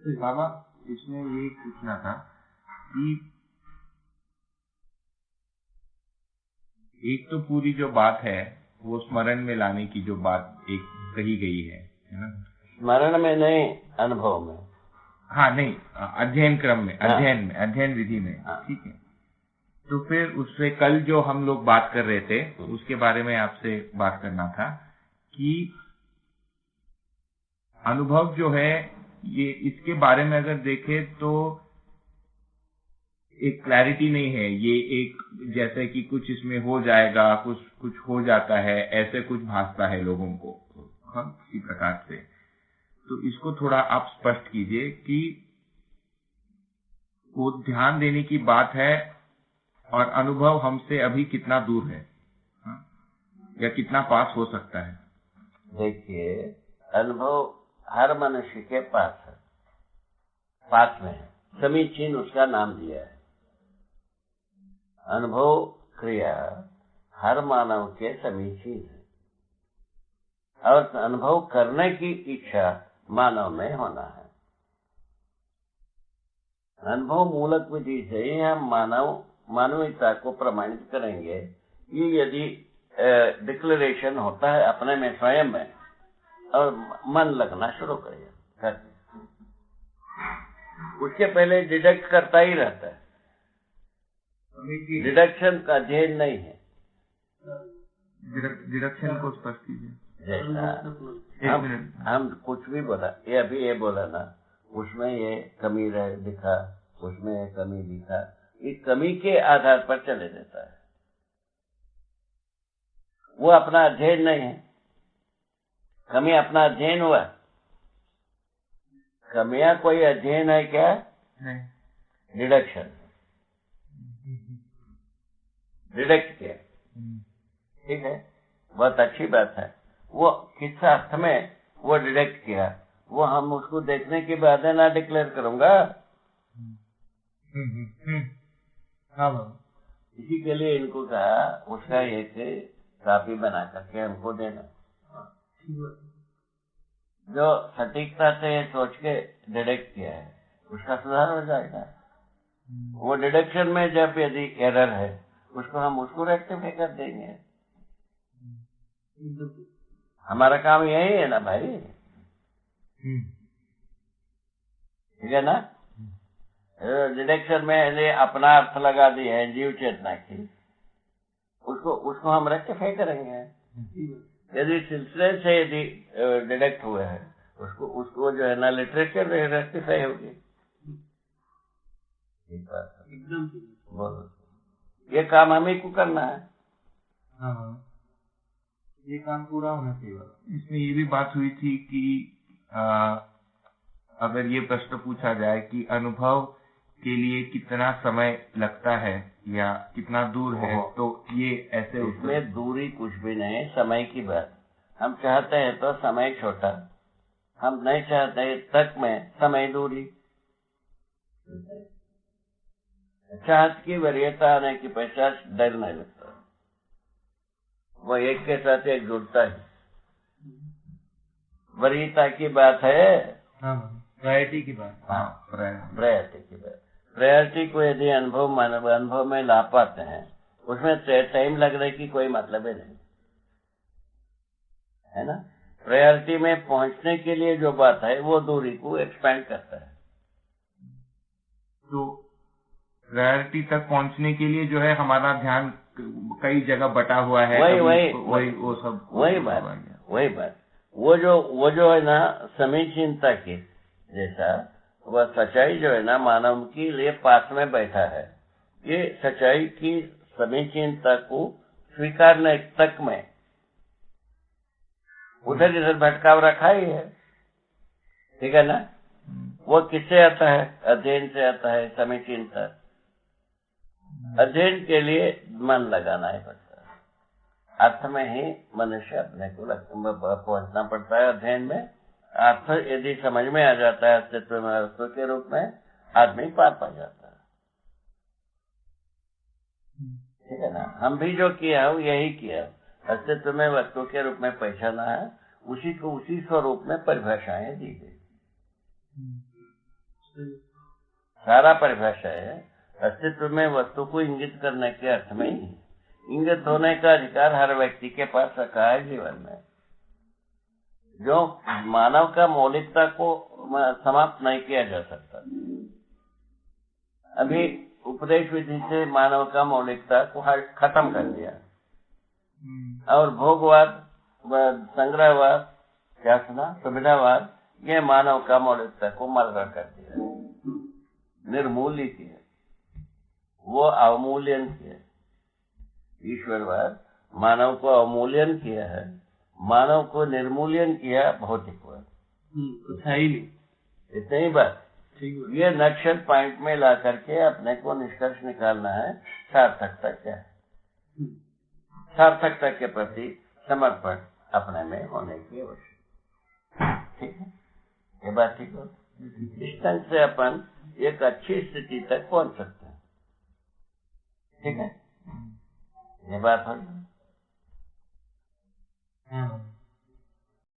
बाबा इसमें ये पूछना था कि एक तो पूरी जो बात है वो स्मरण में लाने की जो बात एक कही गई है ना? स्मरण में नहीं, अनुभव में। हाँ नहीं, अध्ययन क्रम में, अध्ययन विधि में, ठीक है। तो फिर उससे कल जो हम लोग बात कर रहे थे उसके बारे में आपसे बात करना था कि अनुभव जो है ये, इसके बारे में अगर देखें तो एक क्लैरिटी नहीं है। ये एक जैसे कि कुछ इसमें हो जाएगा, कुछ हो जाता है, ऐसे कुछ भासता है लोगों को, किसी प्रकार से। तो इसको थोड़ा आप स्पष्ट कीजिए कि वो ध्यान देने की बात है और अनुभव हमसे अभी कितना दूर है, या कितना पास हो सकता है। देखिए, अनुभव हर मनुष्य के पास है, पास में है, समीचीन उसका नाम दिया है। अनुभव क्रिया हर मानव के समीचीन है और अनुभव करने की इच्छा मानव में होना है। अनुभव मूलक विधि से ही हम मानवीयता को प्रमाणित करेंगे। ये यदि डिक्लेरेशन होता है अपने में, स्वयं में, और मन लगना शुरू करेगा, उसके पहले डिडक्ट करता ही रहता है। डिडक्शन का अध्ययन नहीं है। डिडक्शन को स्पष्ट कीजिए। जैसा हम कुछ भी बोला, ये अभी ये बोला ना, उसमें ये कमी दिखा, उसमें ये कमी दिखा, इस कमी के आधार पर चले देता है। वो अपना अध्ययन नहीं है। कमी अपना अध्ययन हुआ? कमियां कोई अध्ययन है क्या? नहीं। डिडक्शन, डिडक्ट किया, ठीक है, बहुत अच्छी बात है। वो किस अर्थ में वो डिडक्ट किया, वो हम उसको देखने के बाद ना डिक्लेयर करूंगा। इसी के लिए इनको कहा उसका एक कॉपी बना करके हमको देना, जो सटीकता से सोच के डिडक्ट किया है उसका सुधार हो जाएगा। वो डिडक्शन में जब यदि एरर है उसको हम उसको रेक्टिफाई कर देंगे। हमारा काम यही है ना भाई, ठीक है ना? डिडक्शन में यदि अपना अर्थ लगा दी है जीव चेतना की, उसको हम रेक्टिफाई करेंगे। यदि सिलसिले से यदि डिडक्ट हुए हैं उसको जो है ना लिटरेचर रेक्टिफाई होगी। एकदम ये काम हमें को करना है। हाँ, ये काम पूरा होना चाहिए। इसमें ये भी बात हुई थी कि अगर ये प्रश्न पूछा जाए कि अनुभव के लिए कितना समय लगता है या कितना दूर है, तो ये ऐसे उसमें दूरी कुछ भी नहीं, समय की बात। हम चाहते हैं तो समय छोटा, हम नहीं चाहते तक में समय दूरी। चाहत की वरीयता आने की पहचान डर नहीं लगता, वो एक के साथ एक जुड़ता है। वरीयता की बात है, प्रायोरिटी की बात। प्रायोरिटी की बात। प्रायोरिटी को यदि अनुभव में ला पाते हैं, उसमें टाइम लगने की कोई मतलब ही नहीं है ना। प्रायोरिटी में पहुंचने के लिए जो बात है वो दूरी को एक्सपेंड करता है। तो प्रायोरिटी तक पहुंचने के लिए जो है हमारा ध्यान कई जगह बटा हुआ है। वही बात वो जो है ना समीचीनता की, जैसा वह सच्चाई जो है ना मानव के लिए पास में बैठा है। ये सच्चाई की समीचीनता को स्वीकारने तक में उधर इधर भटकाव रखा ही है, ठीक है ना। वो किससे आता है? अध्ययन से आता है। समीचीनता अध्ययन के लिए मन लगाना ही पड़ता है। अर्थ में ही मनुष्य अपने को पहुंचना पड़ता है। अध्ययन में अर्थ यदि समझ में आ जाता है अस्तित्व में वस्तु के रूप में, आदमी पार पा जाता है, ठीक है ना। हम भी जो किया है यही किया, अस्तित्व में वस्तु के रूप में पहचाना है, उसी को उसी स्वरूप में परिभाषाएं दी गई। सारा परिभाषा है अस्तित्व में वस्तु को इंगित करने के अर्थ में ही। इंगित होने का अधिकार हर व्यक्ति के पास रखा है जीवन में, जो मानव का मौलिकता को समाप्त नहीं किया जा सकता। अभी उपदेश विधि से मानव का मौलिकता को खत्म कर दिया और भोगवाद, संग्रहवाद, क्या सुना, सुविधावाद, ये मानव का मौलिकता को मर्डर कर दिया, निर्मूल्य किया, वो अवमूल्यन किया। ईश्वरवाद मानव को अवमूल्यन किया है, मानव को निर्मूल्यन किया भौतिकवाद। कुछ है ही नहीं, इतनी ही बात। ठीक। ये नक्शल पॉइंट में ला करके अपने को निष्कर्ष निकालना है, सार्थकता क्या है। सार्थकता के प्रति समर्पण अपने में होने की आवश्यकता। ठीक है, ये बात ठीक हो। इस ढंग से अपन एक अच्छी स्थिति तक पहुंच सकते हैं। ठीक है, ये बात हो।